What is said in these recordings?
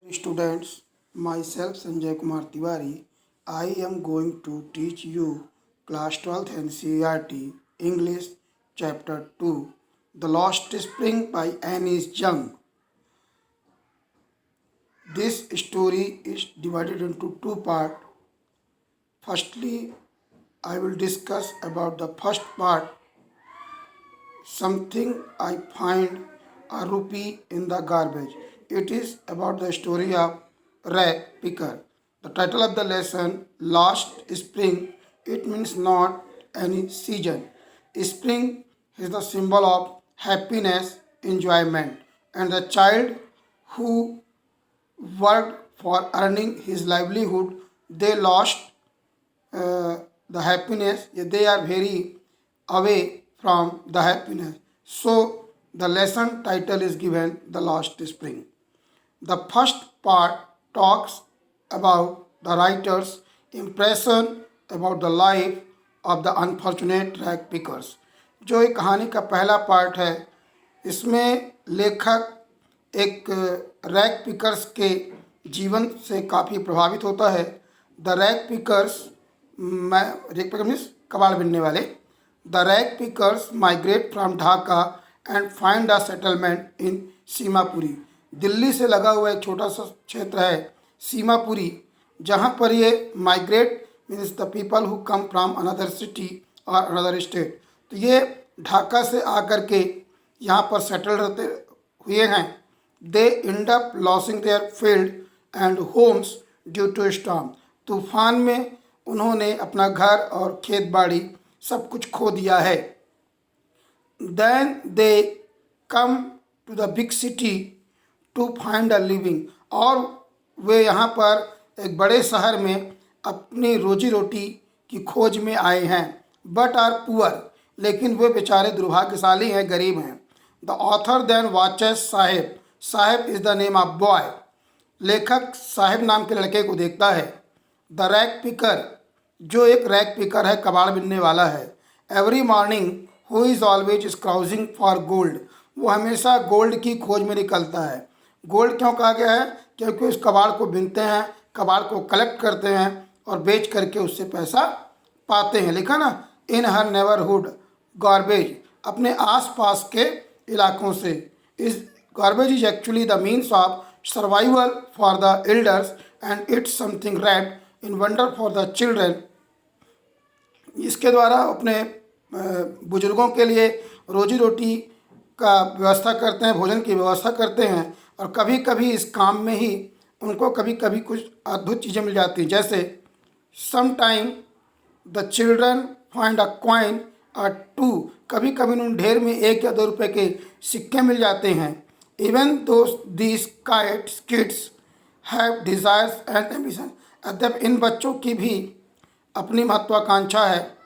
Students, myself Sanjay Kumar Tiwari. I am going to teach you class 12th NCERT English chapter 2, The Lost Spring by Annie Young. This story is divided into two parts. Firstly, I will discuss about the first part, something I find a rupee in the garbage. It is about the story of rag picker. The title of the lesson, Lost Spring. It means not any season. Spring is the symbol of happiness, enjoyment, and the child who worked for earning his livelihood, they lost the happiness. They are very away from the happiness. So the lesson title is given The Lost Spring. The first part talks about the writer's impression about the life of the unfortunate rag pickers. जो एक कहानी का पहला part है, इसमें लेखक एक rag pickers के जीवन से काफ़ी प्रभावित होता है. The rag pickers rag picker means कबाड़ बिनने वाले. The rag pickers migrate from Dhaka and find a settlement in Seemapuri. Delhi से लगा हुआ एक छोटा सा क्षेत्र है सीमापुरी, जहाँ पर ये migrate means the people who come from another city और अनदर स्टेट. तो ये ढाका से आकर के यहाँ पर सेटल रहते हुए हैं. They end up losing their field and homes due to storm. तूफान में उन्होंने अपना घर और खेत बाड़ी सब कुछ खो दिया है. Then they come to the big city to find a living. और वे यहाँ पर एक बड़े शहर में अपनी रोजी रोटी की खोज में आए हैं. बट आर पुअर, लेकिन वे बेचारे दुर्भाग्यशाली हैं, गरीब हैं. The author then watches Saheb. Saheb is the name of boy. लेखक साहेब नाम के लड़के को देखता है. द रैग पिकर, जो एक रैग पिकर है, कबाड़ बिनने वाला है. Every morning who is always scrounging for gold. वो हमेशा गोल्ड की खोज में निकलता है. गोल्ड क्यों कहा गया है? क्योंकि उस कबाड़ को बिनते हैं, कबाड़ को कलेक्ट करते हैं और बेच करके उससे पैसा पाते हैं. लिखा ना, इन हर नेबरहुड गार्बेज, अपने आसपास के इलाकों से. इस garbage is actually the means of survival for the elders and it's something red in wonder for the children. इसके द्वारा अपने बुजुर्गों के लिए रोजी रोटी का व्यवस्था करते हैं, भोजन की व्यवस्था करते हैं. और कभी कभी इस काम में ही उनको कभी कभी कुछ अद्भुत चीज़ें मिल जाती हैं. जैसे some time the children find a coin or two. कभी कभी उन ढेर में 1 या 2 रुपए के सिक्के मिल जाते हैं. Even though these kids have desires and ambition. अद्यप इन बच्चों की भी अपनी महत्वाकांक्षा है,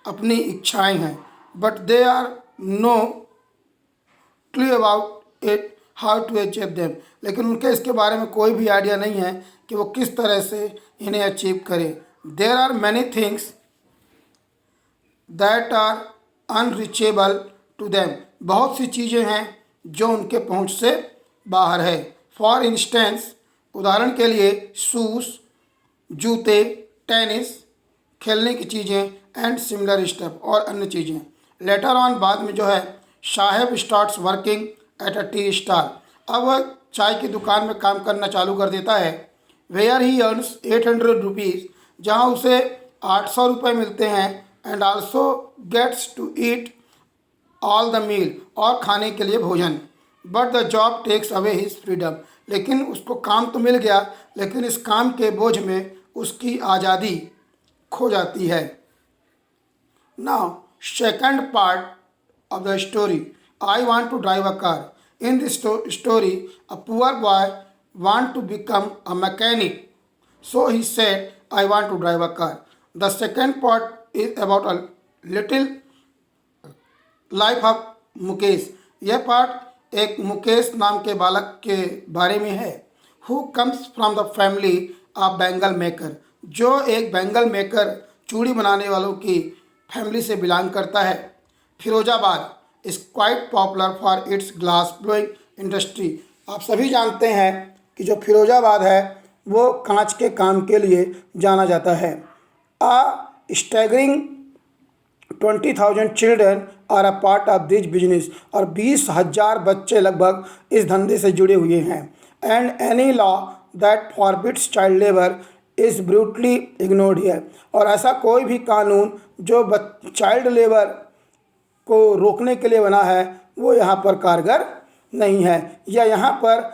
अपनी इच्छाएं हैं. But they are no clear about it how to achieve them. लेकिन उनके इसके बारे में कोई भी आइडिया नहीं है कि वो किस तरह से इन्हें अचीव करें. There are many things that are unreachable to them. बहुत सी चीज़ें हैं जो उनके पहुंच से बाहर है. फॉर इंस्टेंस, उदाहरण के लिए, शूज़, जूते, टेनिस, खेलने की चीज़ें, एंड सिमिलर स्टफ, और अन्य चीज़ें. लेटर ऑन, बाद में जो है, Saheb starts working at a tea stall. अब वह चाय की दुकान में काम करना चालू कर देता है. वेयर ही अर्न्स 800 रुपीज़, जहाँ उसे 800 रुपये मिलते हैं. And also gets to eat all the meal, और खाने के लिए भोजन. But the job takes away his freedom. लेकिन उसको काम तो मिल गया, लेकिन इस काम के बोझ में उसकी आज़ादी खो जाती है. Now second part of the story, I want to drive a car. In this story, a poor boy want to become a mechanic. So he said, I want to drive a car. The second part is about a little life of Mukesh. यह part एक मुकेश नाम के बालक के बारे में है. Who comes from the family of bangle maker. जो एक बैंगल मेकर, चूड़ी बनाने वालों की फैमिली से बिलोंग करता है. Firozabad is quite popular for its glass blowing industry. आप सभी जानते हैं कि जो फिरोजाबाद है वो कांच के काम के लिए जाना जाता है। Staggering 20,000 children are a part of this business, और 20,000 बच्चे लगभग इस धंधे से जुड़े हुए हैं। And any law that forbids child labour is brutally ignored here, और ऐसा कोई भी कानून जो चाइल्ड लेबर को रोकने के लिए बना है वो यहाँ पर कारगर नहीं है, या यहाँ पर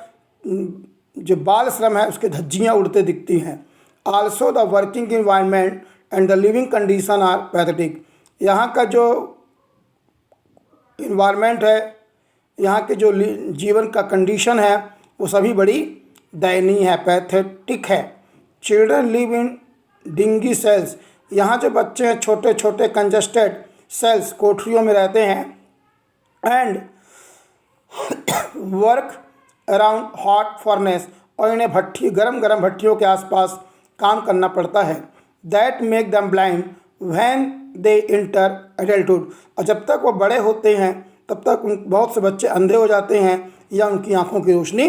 जो बाल श्रम है उसके धज्जियाँ उड़ते दिखती हैं। Also the working environment and the living condition are pathetic, यहाँ का जो इन्वायरमेंट है, यहाँ के जो जीवन का कंडीशन है वो सभी बड़ी दयनीय है, पैथेटिक है। Children live in dingy cells, यहाँ जो बच्चे हैं छोटे छोटे कंजस्टेड सेल्स कोठरियों में रहते हैं। And work around hot furnace, और इन्हें गरम गरम भट्टियों के आसपास काम करना पड़ता है। That make them blind when they inter adulthood, और जब तक वो बड़े होते हैं तब तक बहुत से बच्चे अंधे हो जाते हैं या उनकी आंखों की रोशनी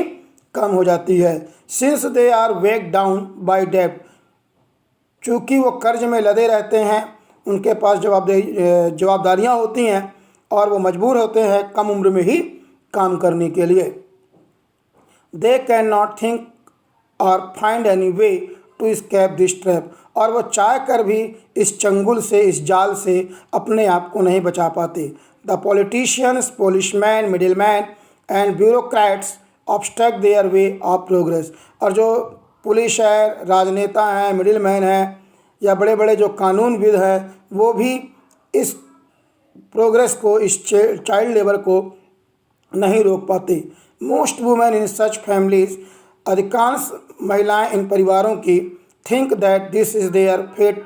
कम हो जाती है। Since they are weighed down by डेब्ट, चूँकि वो कर्ज में लदे रहते हैं, उनके पास जवाबदारियाँ होती हैं और वो मजबूर होते हैं कम उम्र में ही काम करने के लिए। They can not think or find any way to escape this trap, और वो चाह कर भी इस चंगुल से, इस जाल से अपने आप को नहीं बचा पाते। The politicians, policeman, middleman and bureaucrats obstruct their way of progress, और जो पुलिस है, राजनेता हैं, मिडिलमैन हैं, या बड़े बड़े जो कानूनविद हैं, वो भी इस प्रोग्रेस को, इस चाइल्ड लेबर को नहीं रोक पाते। Most women in such families, अधिकांश महिलाएं इन परिवारों की, think that this is their fate,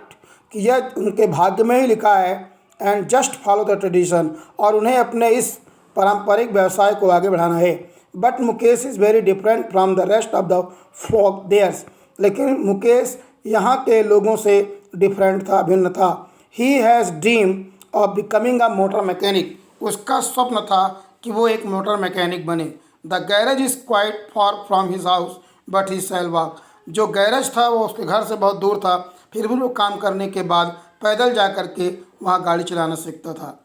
कि यह उनके भाग्य में ही लिखा है। And just follow the tradition, और उन्हें अपने इस पारंपरिक व्यवसाय को आगे बढ़ाना है। But Mukesh is very different from the rest of the flock theirs, लेकिन मुकेश यहाँ के लोगों से डिफरेंट था, भिन्न था। He has dream of becoming a motor mechanic, उसका स्वप्न था कि वो एक मोटर मैकेनिक बने। The garage is quite far from his house but he shall walk, जो गैरेज था वो उसके घर से बहुत दूर था, फिर भी वो काम करने के बाद पैदल जा कर के वहाँ गाड़ी चलाना सीखता था।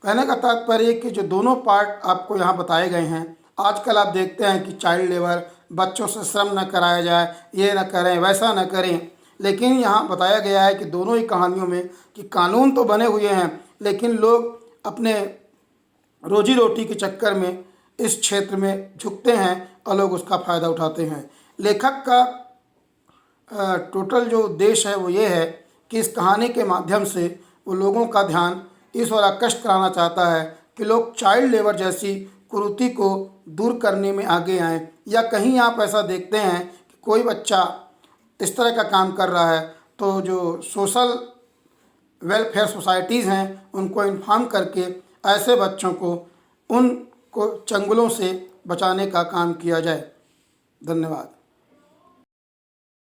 कहने का तात्पर्य कि जो दोनों पार्ट आपको यहाँ बताए गए हैं, आजकल आप देखते हैं कि चाइल्ड लेबर, बच्चों से श्रम न कराया जाए, ये न करें, वैसा न करें, लेकिन यहाँ बताया गया है कि दोनों ही कहानियों में कि कानून तो बने हुए हैं, लेकिन लोग अपने रोजी रोटी के चक्कर में इस क्षेत्र में झुकते हैं और लोग उसका फ़ायदा उठाते हैं। लेखक का टोटल जो उद्देश्य है वो ये है कि इस कहानी के माध्यम से वो लोगों का ध्यान इस ओर आकृष्ट कराना चाहता है कि लोग चाइल्ड लेबर जैसी कुरीति को दूर करने में आगे आएँ, या कहीं आप ऐसा देखते हैं कि कोई बच्चा इस तरह का काम कर रहा है तो जो सोशल वेलफेयर सोसाइटीज़ हैं उनको इन्फॉर्म करके ऐसे बच्चों को उनको चंगुलों से बचाने का काम किया जाए। धन्यवाद।